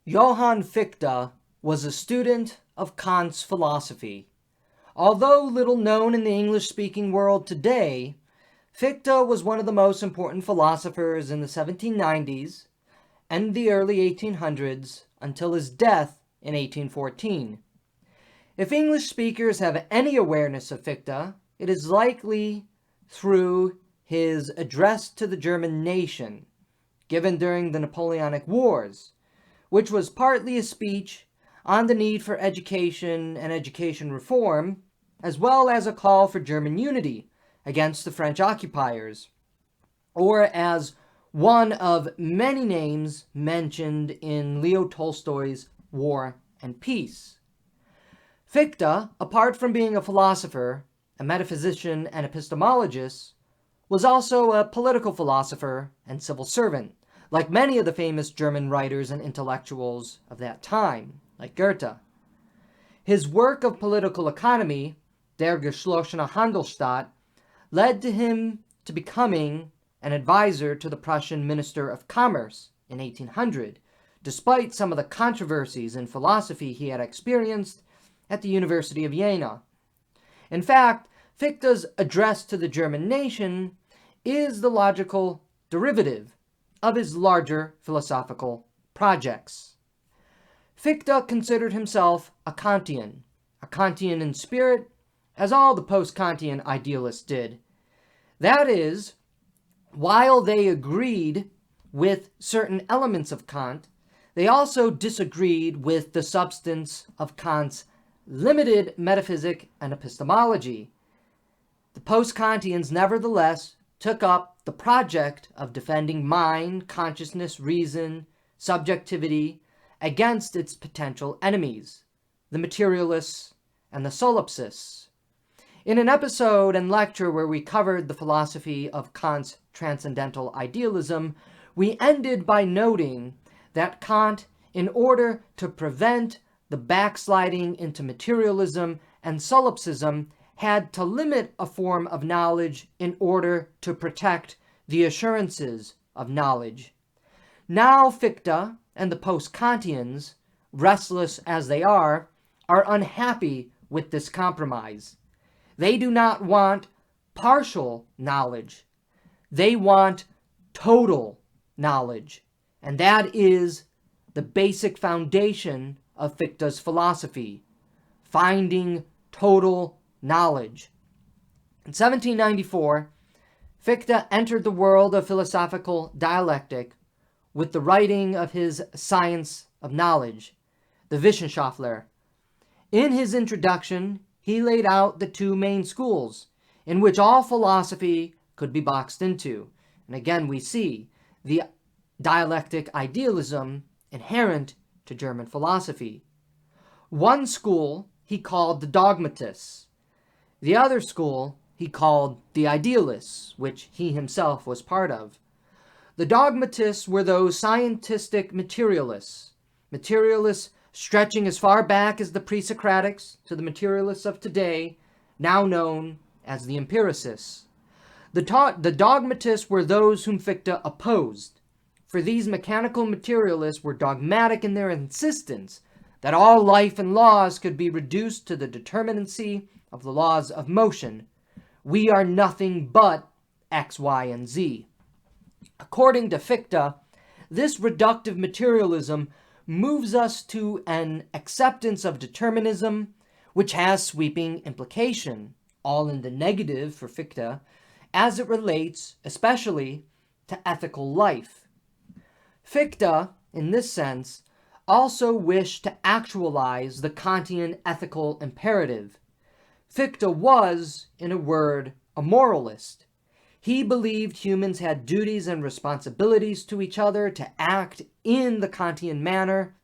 Johann Fichte was a student of Kant's philosophy. Although little known in the English-speaking world today, Fichte was one of the most important philosophers in the 1790s and the early 1800s until his death in 1814. If English speakers have any awareness of Fichte, it is likely through his address to the German nation, given during the Napoleonic Wars, which was partly a speech on the need for education and education reform, as well as a call for German unity against the French occupiers, or as one of many names mentioned in Leo Tolstoy's War and Peace. Fichte, apart from being a philosopher, a metaphysician, and epistemologist, was also a political philosopher and civil servant, like many of the famous German writers and intellectuals of that time, like Goethe. His work of political economy, Der geschlossene Handelsstaat, led to him to becoming an advisor to the Prussian Minister of Commerce in 1800, despite some of the controversies in philosophy he had experienced at the University of Jena. In fact, Fichte's address to the German nation is the logical derivative of his larger philosophical projects. Fichte considered himself a Kantian in spirit, as all the post-Kantian idealists did. That is, while they agreed with certain elements of Kant, they also disagreed with the substance of Kant's limited metaphysic and epistemology. The post-Kantians nevertheless took up the project of defending mind, consciousness, reason, subjectivity against its potential enemies, the materialists and the solipsists. In an episode and lecture where we covered the philosophy of Kant's transcendental idealism, we ended by noting that Kant, in order to prevent the backsliding into materialism and solipsism, had to limit a form of knowledge in order to protect the assurances of knowledge. Now Fichte and the post-Kantians, restless as they are unhappy with this compromise. They do not want partial knowledge. They want total knowledge. And that is the basic foundation of Fichte's philosophy, finding total knowledge. In 1794, Fichte entered the world of philosophical dialectic with the writing of his Science of Knowledge, the Wissenschaftslehre. In his introduction, he laid out the two main schools in which all philosophy could be boxed into. And again, we see the dialectic idealism inherent to German philosophy. One school he called the Dogmatists. The other school he called the Idealists, which he himself was part of. The Dogmatists were those scientistic materialists stretching as far back as the pre-Socratics to the materialists of today, now known as the empiricists. The Dogmatists were those whom Fichte opposed, for these mechanical materialists were dogmatic in their insistence that all life and laws could be reduced to the determinacy of the laws of motion. We are nothing but X, Y, and Z. According to Fichte, this reductive materialism moves us to an acceptance of determinism, which has sweeping implication, all in the negative for Fichte, as it relates especially to ethical life. Fichte, in this sense, also wished to actualize the Kantian ethical imperative. Fichte was, in a word, a moralist. He believed humans had duties and responsibilities to each other to act in the Kantian manner,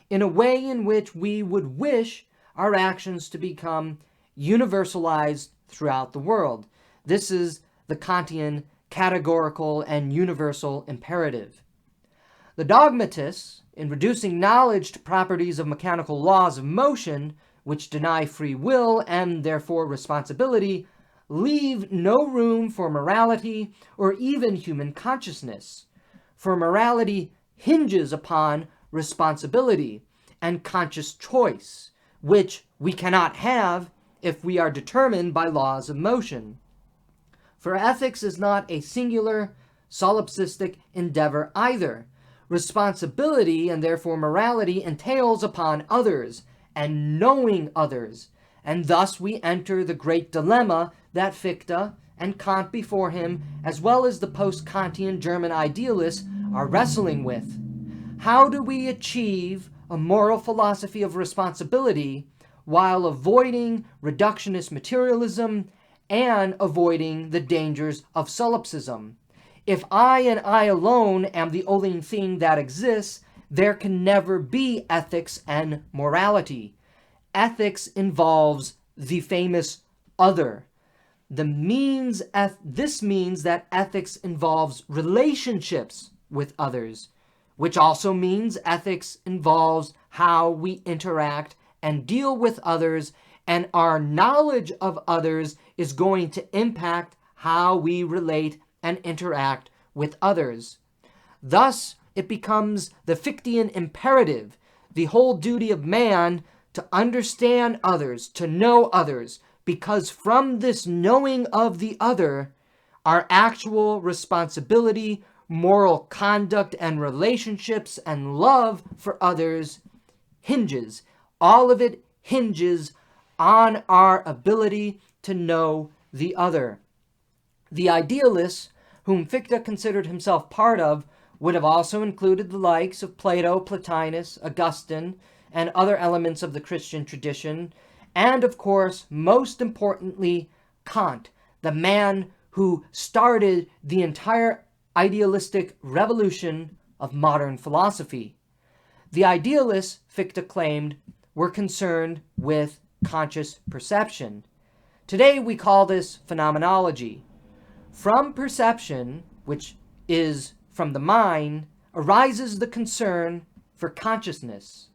in a way in which we would wish our actions to become universalized throughout the world. This is the Kantian categorical and universal imperative. The Dogmatists, in reducing knowledge to properties of mechanical laws of motion, which deny free will and therefore responsibility, leave no room for morality or even human consciousness. For morality hinges upon responsibility and conscious choice, which we cannot have if we are determined by laws of motion. For ethics is not a singular, solipsistic endeavor either. Responsibility, and therefore morality, entails upon others and knowing others, and thus we enter the great dilemma that Fichte and Kant before him, as well as the post-Kantian German idealists, are wrestling with. How do we achieve a moral philosophy of responsibility while avoiding reductionist materialism and avoiding the dangers of solipsism? If I and I alone am the only thing that exists, there can never be ethics and morality. Ethics involves the famous other. This means that ethics involves relationships with others, which also means ethics involves how we interact and deal with others, and our knowledge of others is going to impact how we relate and interact with others. Thus, it becomes the Fichtean imperative, the whole duty of man to understand others, to know others, because from this knowing of the other, our actual responsibility, moral conduct, and relationships and love for others hinges. All of it hinges on our ability to know the other. The idealists, whom Fichte considered himself part of, would have also included the likes of Plato, Plotinus, Augustine, and other elements of the Christian tradition, and of course, most importantly, Kant, the man who started the entire idealistic revolution of modern philosophy. The idealists, Fichte claimed, were concerned with conscious perception. Today we call this phenomenology. From perception, which is from the mind, arises the concern for consciousness.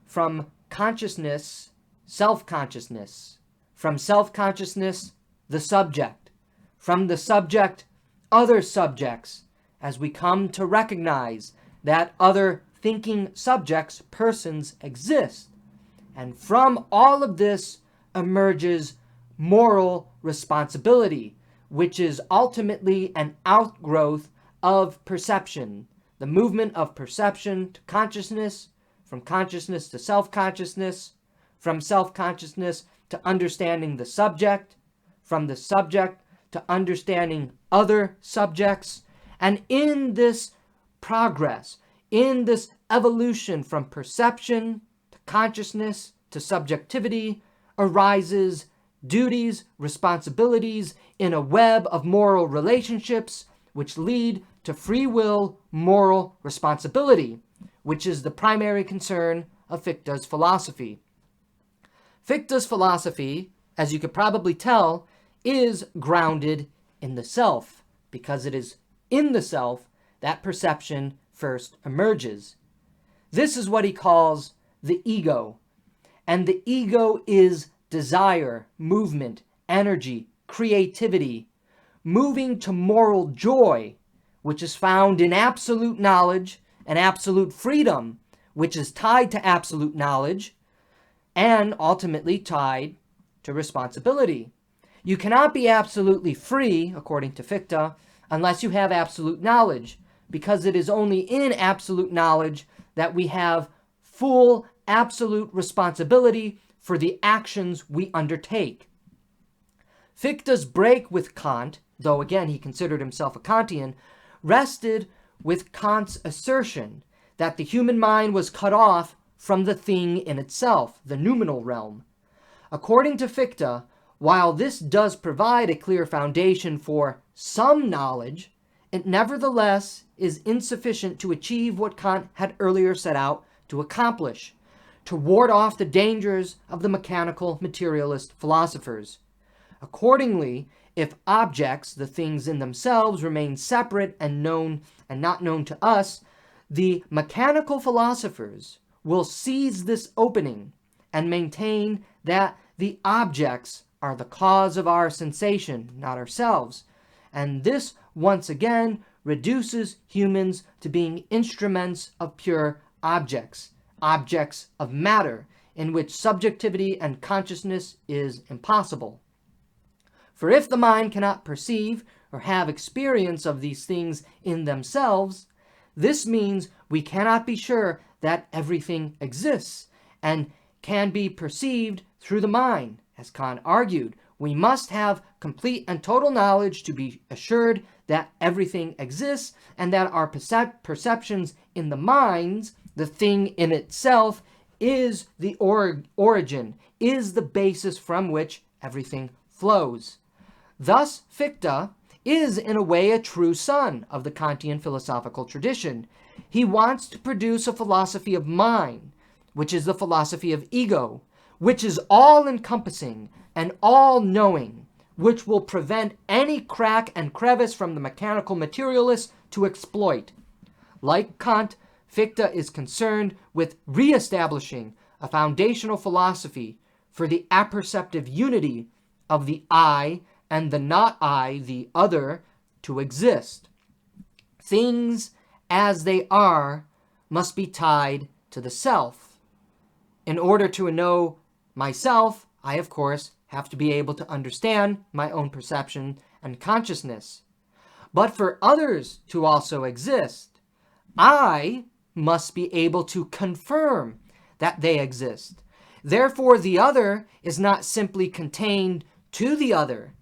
From consciousness, self-consciousness. From self-consciousness, the subject. From the subject, other subjects, as we come to recognize that other thinking subjects, persons, exist. And from all of this emerges moral responsibility, which is ultimately an outgrowth of perception, the movement of perception to consciousness, from consciousness to self-consciousness, from self-consciousness to understanding the subject, from the subject to understanding other subjects. And in this progress, in this evolution from perception to consciousness to subjectivity, arises duties, responsibilities in a web of moral relationships which lead to free will moral responsibility, which is the primary concern of Fichte's philosophy. Fichte's philosophy, as you could probably tell, is grounded in the self, because it is in the self that perception first emerges. This is what he calls the ego, and the ego is desire, movement, energy, creativity, moving to moral joy, which is found in absolute knowledge and absolute freedom, which is tied to absolute knowledge and ultimately tied to responsibility. You cannot be absolutely free, according to Fichte, unless you have absolute knowledge, because it is only in absolute knowledge that we have full absolute responsibility for the actions we undertake. Fichte's break with Kant, though again he considered himself a Kantian, rested with Kant's assertion that the human mind was cut off from the thing in itself, the noumenal realm. According to Fichte, while this does provide a clear foundation for some knowledge, it nevertheless is insufficient to achieve what Kant had earlier set out to accomplish, to ward off the dangers of the mechanical materialist philosophers. Accordingly, if objects, the things in themselves, remain separate and known and not known to us, the mechanical philosophers will seize this opening and maintain that the objects are the cause of our sensation, not ourselves. And this, once again, reduces humans to being instruments of pure objects, objects of matter, in which subjectivity and consciousness is impossible. For if the mind cannot perceive or have experience of these things in themselves, this means we cannot be sure that everything exists and can be perceived through the mind. As Kant argued, we must have complete and total knowledge to be assured that everything exists and that our perceptions in the minds, the thing in itself, is the origin, is the basis from which everything flows. Thus, Fichte is in a way a true son of the Kantian philosophical tradition. He wants to produce a philosophy of mind, which is the philosophy of ego, which is all-encompassing and all-knowing, which will prevent any crack and crevice from the mechanical materialist to exploit. Like Kant, Fichte is concerned with re-establishing a foundational philosophy for the apperceptive unity of the I and the not I, the other, to exist. Things as they are must be tied to the self. In order to know myself, I, of course, have to be able to understand my own perception and consciousness. But for others to also exist, I must be able to confirm that they exist. Therefore, the other is not simply contained to the other,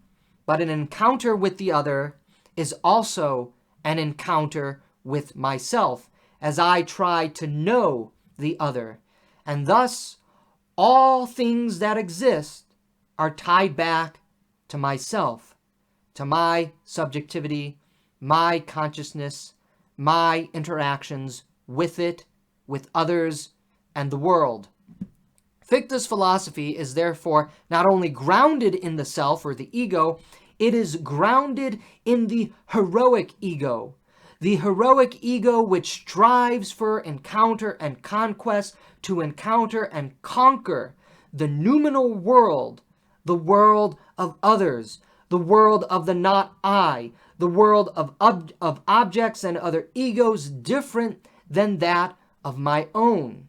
but an encounter with the other is also an encounter with myself as I try to know the other. And thus, all things that exist are tied back to myself, to my subjectivity, my consciousness, my interactions with it, with others, and the world. Fichte's philosophy is therefore not only grounded in the self or the ego, it is grounded in the heroic ego. The heroic ego which strives for encounter and conquest, to encounter and conquer the noumenal world, the world of others, the world of the not I, the world of objects and other egos different than that of my own.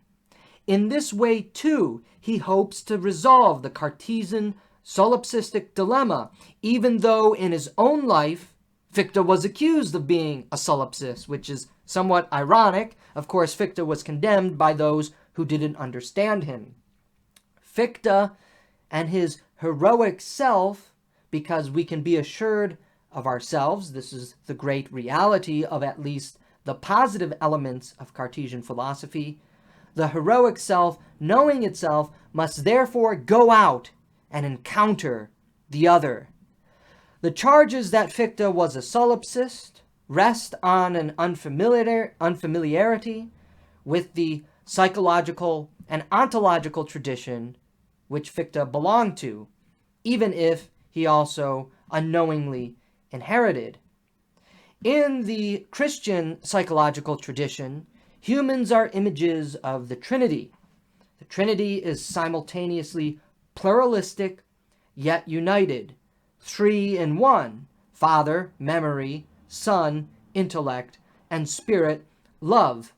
In this way, too, he hopes to resolve the Cartesian solipsistic dilemma, even though in his own life, Fichte was accused of being a solipsist, which is somewhat ironic. Of course, Fichte was condemned by those who didn't understand him. Fichte and his heroic self, because we can be assured of ourselves, this is the great reality of at least the positive elements of Cartesian philosophy, the heroic self, knowing itself, must therefore go out and encounter the other. The charges that Fichte was a solipsist rest on an unfamiliarity with the psychological and ontological tradition which Fichte belonged to, even if he also unknowingly inherited. In the Christian psychological tradition, humans are images of the Trinity. The Trinity is simultaneously pluralistic, yet united. Three in one: Father, memory; Son, intellect; and Spirit, love.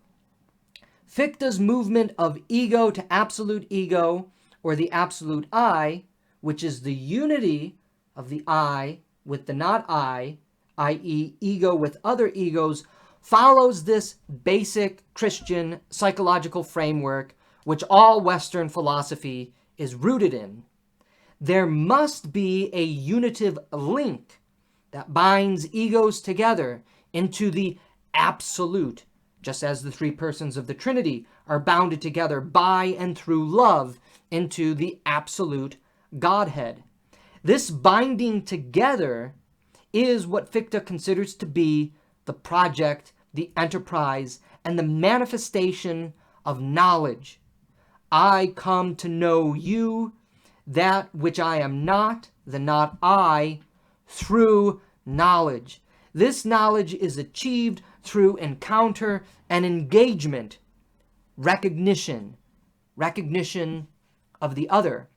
Fichte's movement of ego to absolute ego, or the absolute I, which is the unity of the I with the not I, i.e. ego with other egos, follows this basic Christian psychological framework which all Western philosophy is rooted in. There must be a unitive link that binds egos together into the absolute, just as the three persons of the Trinity are bounded together by and through love into the absolute Godhead. This binding together is what Fichte considers to be the project, the enterprise, and the manifestation of knowledge. I come to know you, that which I am not, the not I, through knowledge. This knowledge is achieved through encounter and engagement, recognition of the other.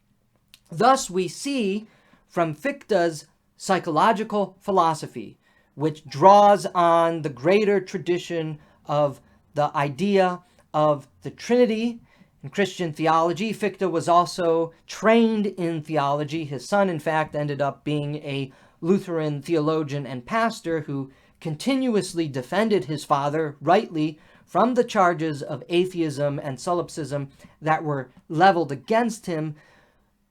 Thus we see from Fichte's psychological philosophy, which draws on the greater tradition of the idea of the Trinity in Christian theology. Fichte was also trained in theology. His son, in fact, ended up being a Lutheran theologian and pastor who continuously defended his father, rightly, from the charges of atheism and solipsism that were leveled against him,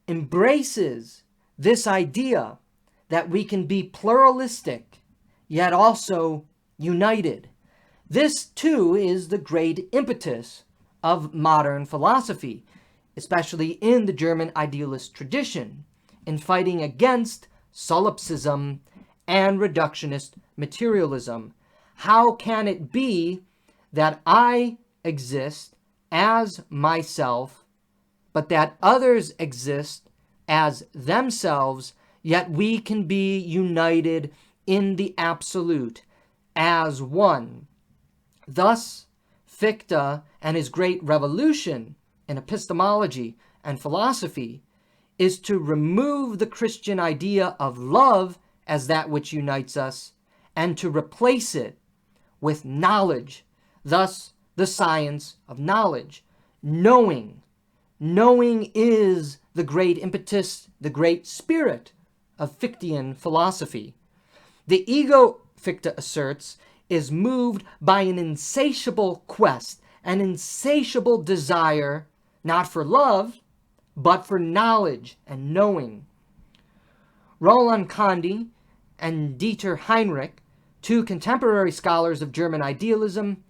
embraces this idea that we can be pluralistic, yet also united. This, too, is the great impetus of modern philosophy, especially in the German idealist tradition, in fighting against solipsism and reductionist materialism. How can it be that I exist as myself, but that others exist as themselves, yet we can be united in the absolute as one? Thus, Fichte and his great revolution in epistemology and philosophy is to remove the Christian idea of love as that which unites us and to replace it with knowledge, thus the science of knowledge. Knowing is the great impetus, the great spirit of Fichtean philosophy. The ego, Fichte asserts, is moved by an insatiable quest, an insatiable desire, not for love, but for knowledge and knowing. Roland Condy and Dieter Heinrich, two contemporary scholars of German idealism,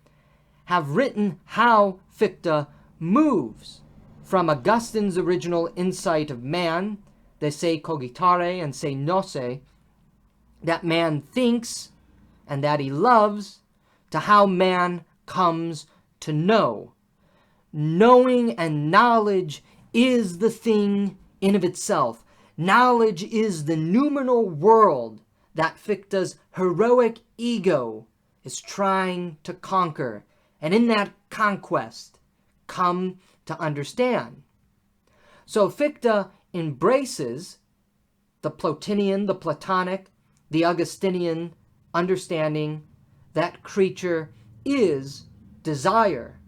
have written how Fichte moves from Augustine's original insight of man, de se cogitare and se nocere, that man thinks and that he loves, to how man comes to know. Knowing and knowledge is the thing in of itself. Knowledge is the noumenal world that Fichte's heroic ego is trying to conquer, and in that conquest, come to understand. So Fichte embraces the Plotinian, the Platonic, the Augustinian understanding that creature is desire.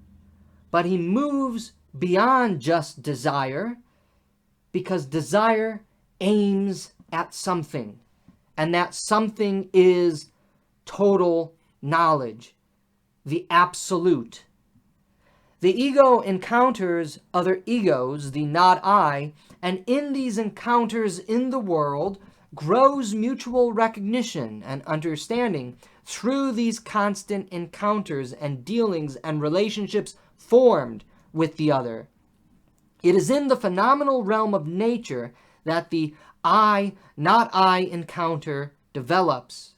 But he moves beyond just desire, because desire aims at something, and that something is total knowledge, the absolute. The ego encounters other egos, the not I, and in these encounters in the world grows mutual recognition and understanding through these constant encounters and dealings and relationships formed with the other. It is in the phenomenal realm of nature that the I, not I encounter develops.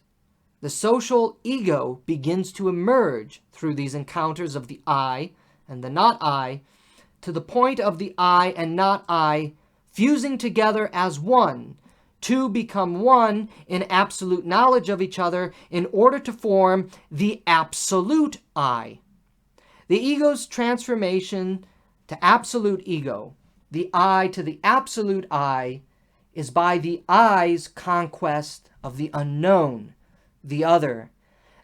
The social ego begins to emerge through these encounters of the I and the not I, to the point of the I and not I fusing together as one, to become one in absolute knowledge of each other in order to form the absolute I. The ego's transformation to absolute ego, the I to the absolute I, is by the I's conquest of the unknown, the other.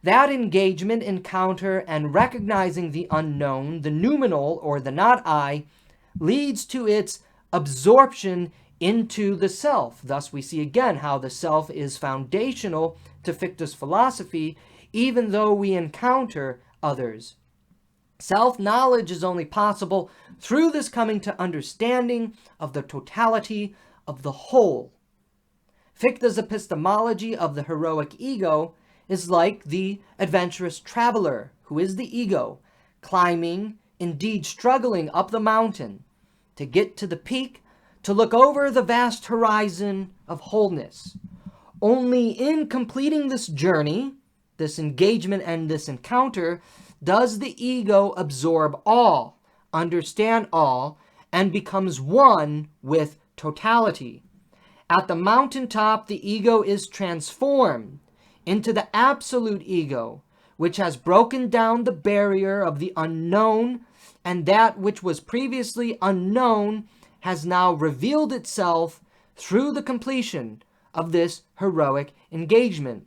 That engagement, encounter, and recognizing the unknown, the noumenal or the not I, leads to its absorption into the self. Thus we see again how the self is foundational to Fichte's philosophy, even though we encounter others. Self-knowledge is only possible through this coming to understanding of the totality of the whole. Fichte's epistemology of the heroic ego is like the adventurous traveler, who is the ego, climbing, indeed struggling up the mountain to get to the peak, to look over the vast horizon of wholeness. Only in completing this journey, this engagement and this encounter, does the ego absorb all, understand all, and becomes one with totality. At the mountaintop, the ego is transformed into the absolute ego, which has broken down the barrier of the unknown, and that which was previously unknown has now revealed itself through the completion of this heroic engagement.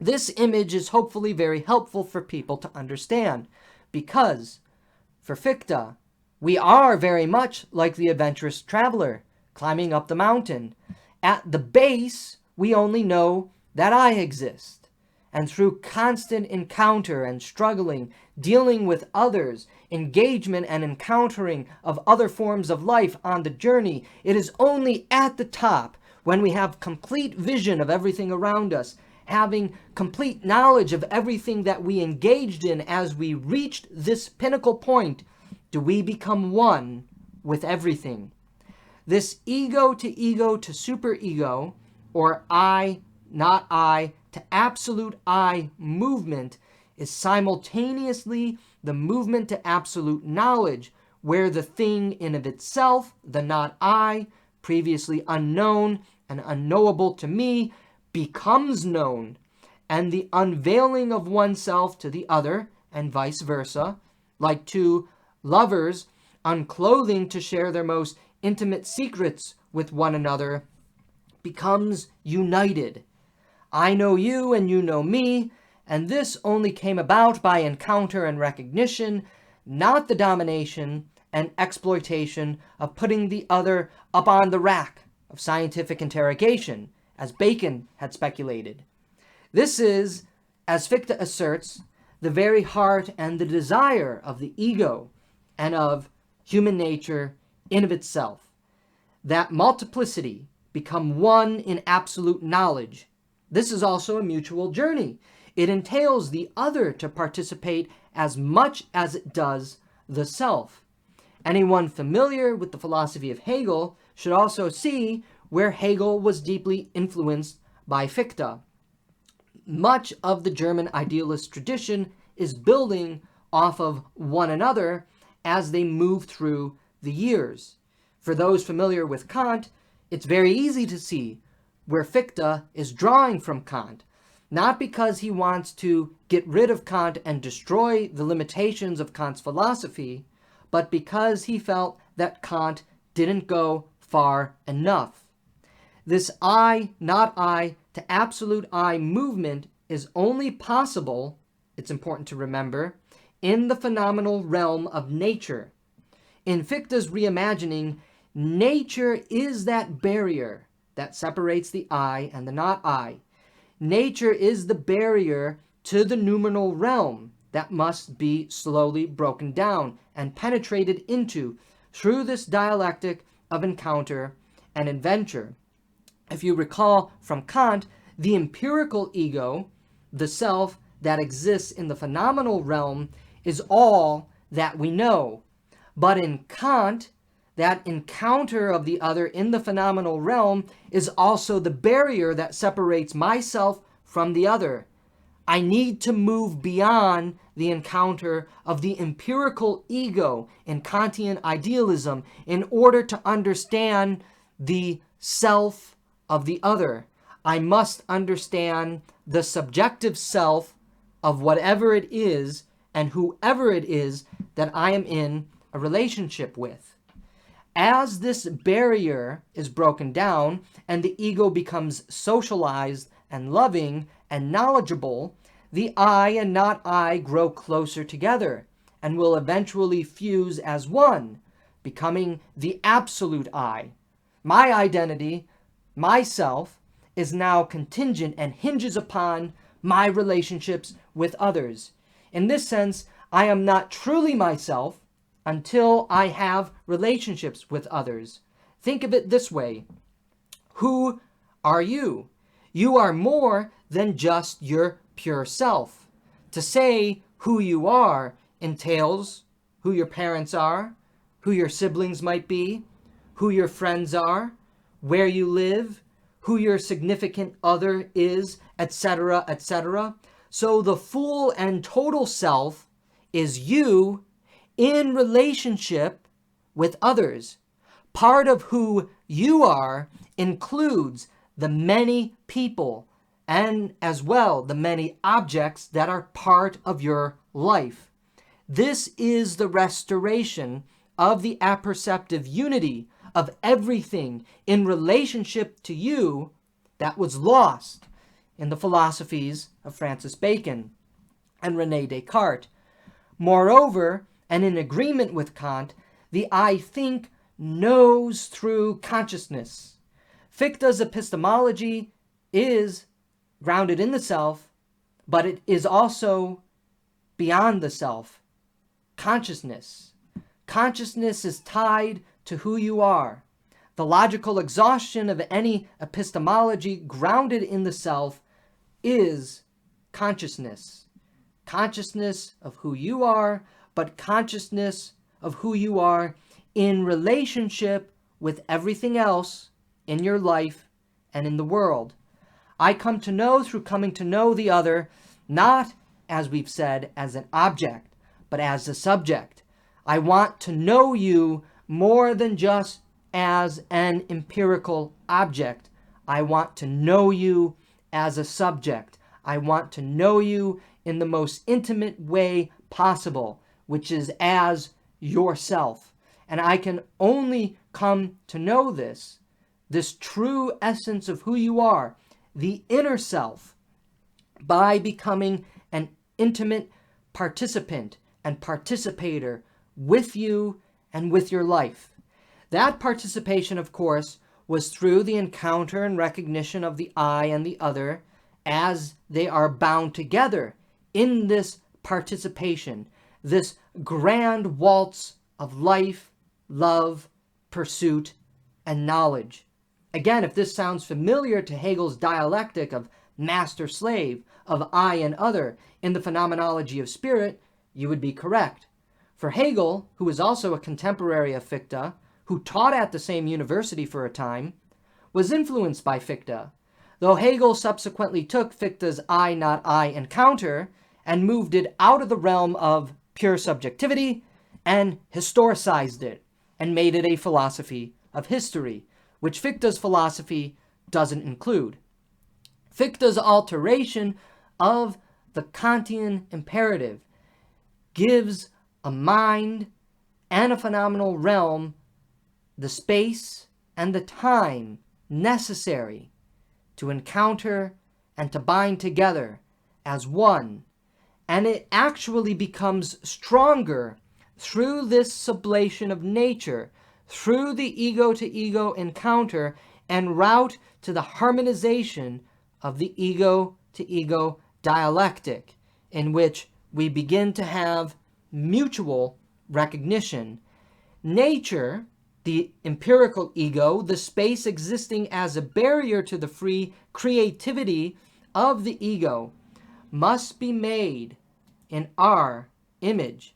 This image is hopefully very helpful for people to understand, because For Fichte, we are very much like the adventurous traveler climbing up the mountain. At the base, we only know that I exist. And through constant encounter and struggling, dealing with others, engagement and encountering of other forms of life on the journey, it is only at the top, when we have complete vision of everything around us, having complete knowledge of everything that we engaged in as we reached this pinnacle point, do we become one with everything. This ego to superego, or I, not I, to absolute I movement is simultaneously the movement to absolute knowledge, where the thing in of itself, the not I, previously unknown and unknowable to me, becomes known, and the unveiling of oneself to the other, and vice versa, like two lovers unclothing to share their most intimate secrets with one another, becomes united. I know you and you know me, and this only came about by encounter and recognition, not the domination and exploitation of putting the other up on the rack of scientific interrogation, as Bacon had speculated. This is, as Fichte asserts, the very heart and the desire of the ego and of human nature in of itself, that multiplicity become one in absolute knowledge. This is also a mutual journey. It entails the other to participate as much as it does the self. Anyone familiar with the philosophy of Hegel should also see where Hegel was deeply influenced by Fichte. Much of the German idealist tradition is building off of one another as they move through the years. For those familiar with Kant, it's very easy to see where Fichte is drawing from Kant, not because he wants to get rid of Kant and destroy the limitations of Kant's philosophy, but because he felt that Kant didn't go far enough. This I, not I, to absolute I movement is only possible, it's important to remember, in the phenomenal realm of nature. In Fichte's reimagining, nature is that barrier that separates the I and the not I. Nature is the barrier to the noumenal realm that must be slowly broken down and penetrated into through this dialectic of encounter and adventure. If you recall from Kant, the empirical ego, the self that exists in the phenomenal realm, is all that we know. But in Kant, that encounter of the other in the phenomenal realm is also the barrier that separates myself from the other. I need to move beyond the encounter of the empirical ego in Kantian idealism in order to understand the self of the other. I must understand the subjective self of whatever it is and whoever it is that I am in a relationship with. As this barrier is broken down and the ego becomes socialized and loving and knowledgeable, the I and not I grow closer together and will eventually fuse as one, becoming the absolute I. My identity, myself, is now contingent and hinges upon my relationships with others. In this sense, I am not truly myself until I have relationships with others. Think of it this way. Who are you? You are more than just your pure self. To say who you are entails who your parents are, who your siblings might be, who your friends are, where you live, who your significant other is, etc., etc. So the full and total self is you in relationship with others. Part of who you are includes the many people and as well the many objects that are part of your life. This is the restoration of the apperceptive unity of everything in relationship to you that was lost in the philosophies of Francis Bacon and René Descartes. Moreover, and in agreement with Kant, the I think knows through consciousness. Fichte's epistemology is grounded in the self, but it is also beyond the self. Consciousness. Consciousness is tied to who you are. The logical exhaustion of any epistemology grounded in the self is consciousness. Consciousness of who you are, but consciousness of who you are in relationship with everything else in your life and in the world. I come to know through coming to know the other, not, as we've said, as an object, but as a subject. I want to know you more than just as an empirical object. I want to know you as a subject. I want to know you in the most intimate way possible, which is as yourself. And I can only come to know this true essence of who you are, the inner self, by becoming an intimate participant and participator with you and with your life. That participation, of course, was through the encounter and recognition of the I and the other as they are bound together in this participation, this grand waltz of life, love, pursuit, and knowledge. Again, if this sounds familiar to Hegel's dialectic of master-slave, of I and other in the phenomenology of spirit, you would be correct. For Hegel, who was also a contemporary of Fichte, who taught at the same university for a time, was influenced by Fichte, though Hegel subsequently took Fichte's I, not I encounter and moved it out of the realm of pure subjectivity and historicized it and made it a philosophy of history, which Fichte's philosophy doesn't include. Fichte's alteration of the Kantian imperative gives a mind and a phenomenal realm the space and the time necessary to encounter and to bind together as one. And it actually becomes stronger through this sublation of nature, through the ego-to-ego encounter and route to the harmonization of the ego-to-ego dialectic, in which we begin to have mutual recognition. Nature, the empirical ego, the space existing as a barrier to the free creativity of the ego, must be made in our image.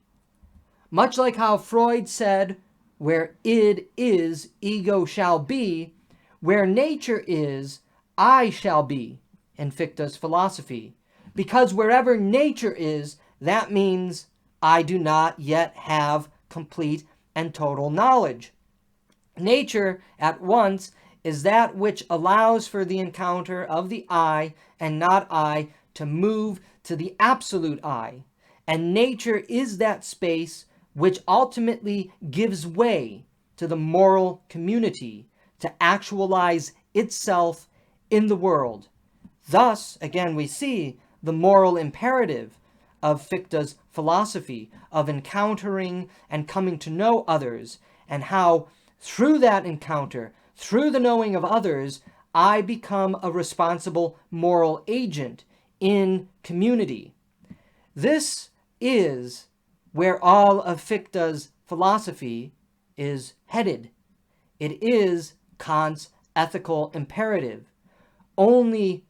Much like how Freud said, where id is, ego shall be, where nature is, I shall be, in Fichte's philosophy. Because wherever nature is, that means I do not yet have complete and total knowledge. Nature, at once, is that which allows for the encounter of the I and not I to move to the absolute I. And nature is that space which ultimately gives way to the moral community to actualize itself in the world. Thus, again, we see the moral imperative of Fichte's philosophy of encountering and coming to know others, and how through that encounter, through the knowing of others, I become a responsible moral agent in community. This is where all of Fichte's philosophy is headed. It is Kant's ethical imperative, only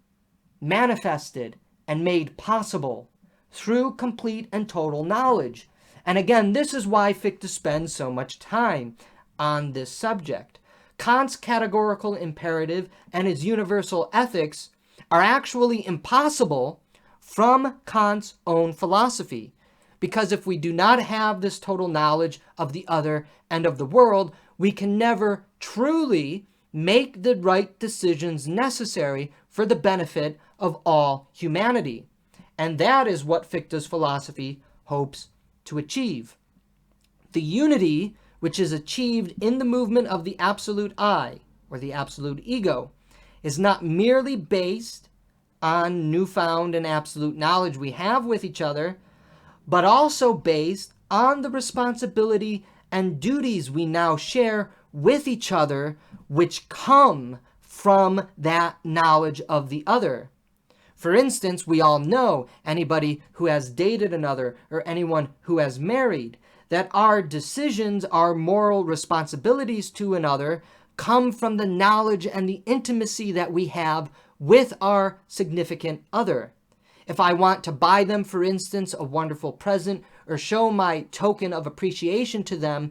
manifested and made possible through complete and total knowledge. And again, this is why Fichte spends so much time on this subject. Kant's categorical imperative and his universal ethics are actually impossible from Kant's own philosophy. Because if we do not have this total knowledge of the other and of the world, we can never truly make the right decisions necessary for the benefit of all humanity. And that is what Fichte's philosophy hopes to achieve. The unity which is achieved in the movement of the absolute I, or the absolute ego, is not merely based on newfound and absolute knowledge we have with each other, but also based on the responsibility and duties we now share with each other, which come from that knowledge of the other. For instance, we all know, anybody who has dated another or anyone who has married, that our decisions, our moral responsibilities to another, come from the knowledge and the intimacy that we have with our significant other. If I want to buy them, for instance, a wonderful present or show my token of appreciation to them,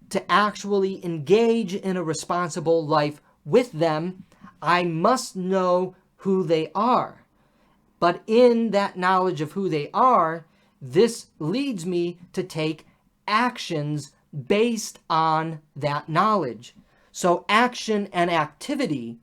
to actually engage in a responsible life with them, I must know who they are. But in that knowledge of who they are, this leads me to take actions based on that knowledge. So action and activity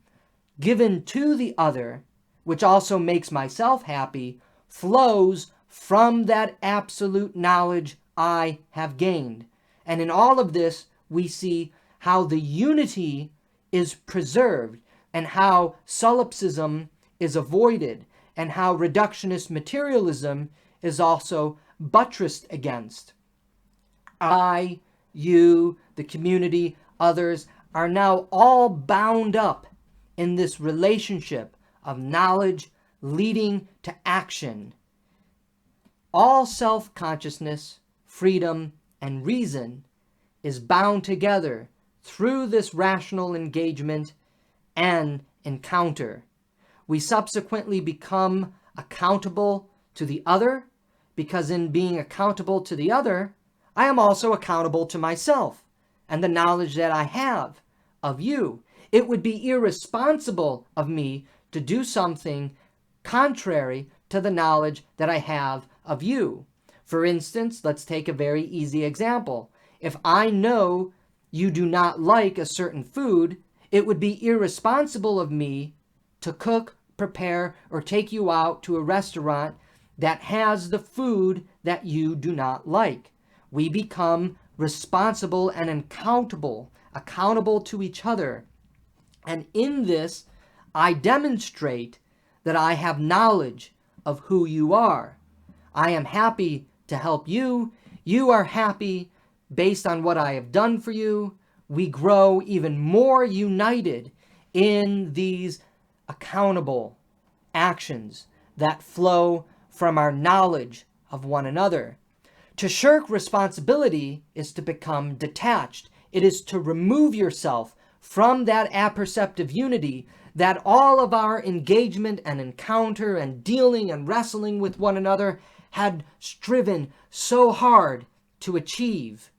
given to the other, which also makes myself happy, flows from that absolute knowledge I have gained. And in all of this, we see how the unity is preserved and how solipsism is avoided and how reductionist materialism is also buttressed against. I, you, the community, others are now all bound up in this relationship of knowledge leading to action. All self-consciousness, freedom, and reason is bound together through this rational engagement and encounter. We subsequently become accountable to the other, because in being accountable to the other, I am also accountable to myself and the knowledge that I have of you. It would be irresponsible of me to do something contrary to the knowledge that I have of you. For instance, let's take a very easy example. If I know you do not like a certain food, it would be irresponsible of me to cook, prepare, or take you out to a restaurant that has the food that you do not like. We become responsible and accountable to each other. And in this, I demonstrate that I have knowledge of who you are. I am happy to help you. You are happy based on what I have done for you. We grow even more united in these accountable actions that flow from our knowledge of one another. To shirk responsibility is to become detached. It is to remove yourself from that apperceptive unity that all of our engagement and encounter and dealing and wrestling with one another had striven so hard to achieve.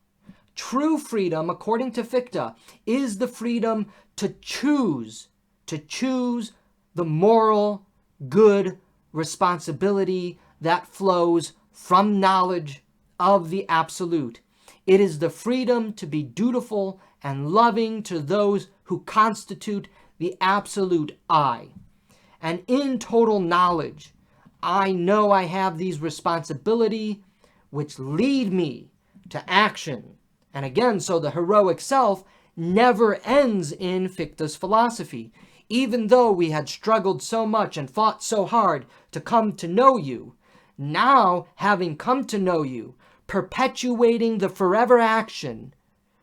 True freedom, according to Fichte, is the freedom to choose the moral, good responsibility that flows from knowledge of the absolute. It is the freedom to be dutiful and loving to those who constitute the absolute I. And in total knowledge, I know I have these responsibilities which lead me to action. And again, so the heroic self never ends in Fichte's philosophy. Even though we had struggled so much and fought so hard to come to know you, now having come to know you, perpetuating the forever action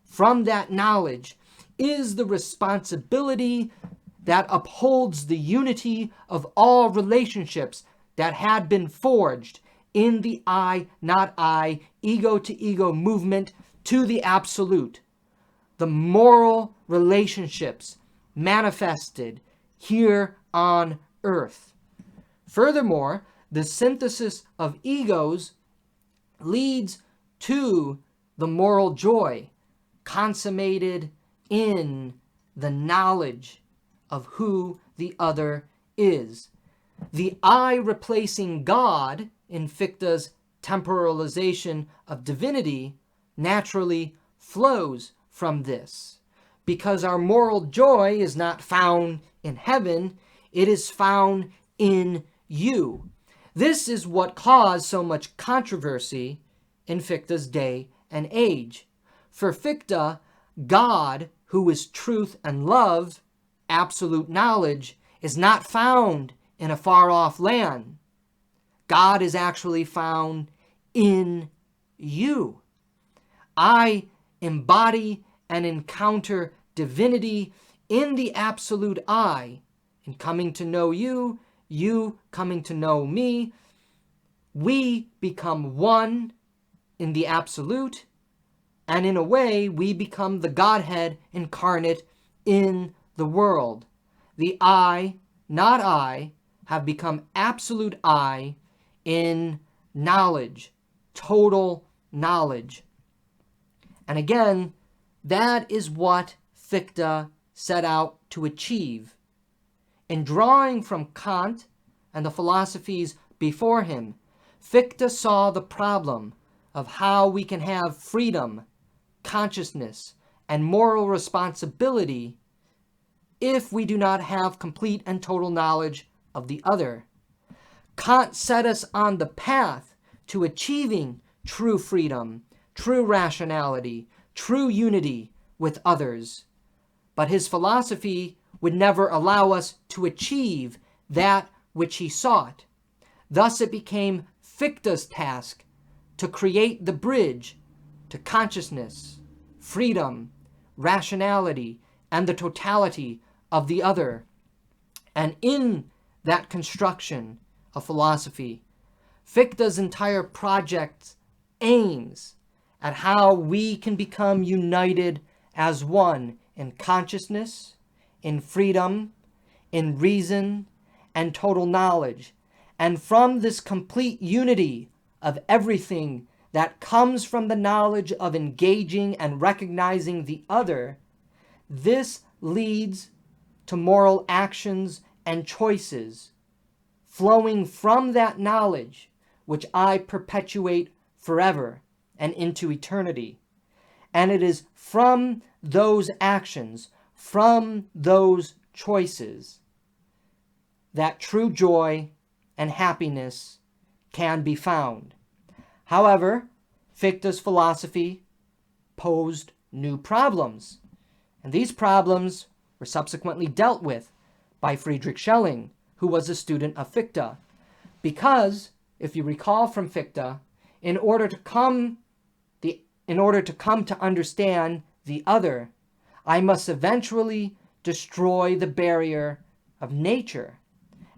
from that knowledge is the responsibility that upholds the unity of all relationships that had been forged in the I, not I, ego-to-ego movement to the absolute. The moral relationships manifested here on earth. Furthermore, the synthesis of egos leads to the moral joy consummated in the knowledge of who the other is. The I replacing God in Fichte's temporalization of divinity naturally flows from this, because our moral joy is not found in heaven, it is found in you. This is what caused so much controversy in Fichte's day and age. For Fichte, God, who is truth and love, absolute knowledge, is not found in a far-off land. God is actually found in you. I embody and encounter divinity in the absolute I. In coming to know you, you coming to know me, we become one in the absolute, and in a way, we become the Godhead incarnate in the world. The I, not I, have become absolute I in knowledge, total knowledge. And again, that is what Fichte set out to achieve. In drawing from Kant and the philosophies before him, Fichte saw the problem of how we can have freedom, consciousness, and moral responsibility if we do not have complete and total knowledge of the other. Kant set us on the path to achieving true freedom, true rationality, true unity with others. But his philosophy would never allow us to achieve that which he sought. Thus it became Fichte's task to create the bridge to consciousness, freedom, rationality, and the totality of the other. And in that construction of philosophy, Fichte's entire project aims at how we can become united as one in consciousness, in freedom, in reason, and total knowledge. And from this complete unity of everything that comes from the knowledge of engaging and recognizing the other, this leads to moral actions and choices flowing from that knowledge, which I perpetuate forever and into eternity. And it is from those actions, from those choices, that true joy and happiness can be found. However, Fichte's philosophy posed new problems, and these problems were subsequently dealt with by Friedrich Schelling, who was a student of Fichte. Because, if you recall from Fichte, in order to come to understand the other, I must eventually destroy the barrier of nature.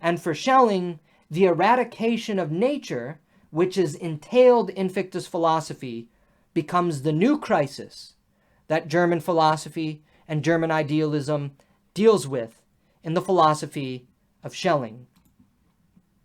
And for Schelling, the eradication of nature, which is entailed in Fichte's philosophy, becomes the new crisis that German philosophy and German idealism deals with in the philosophy of Schelling.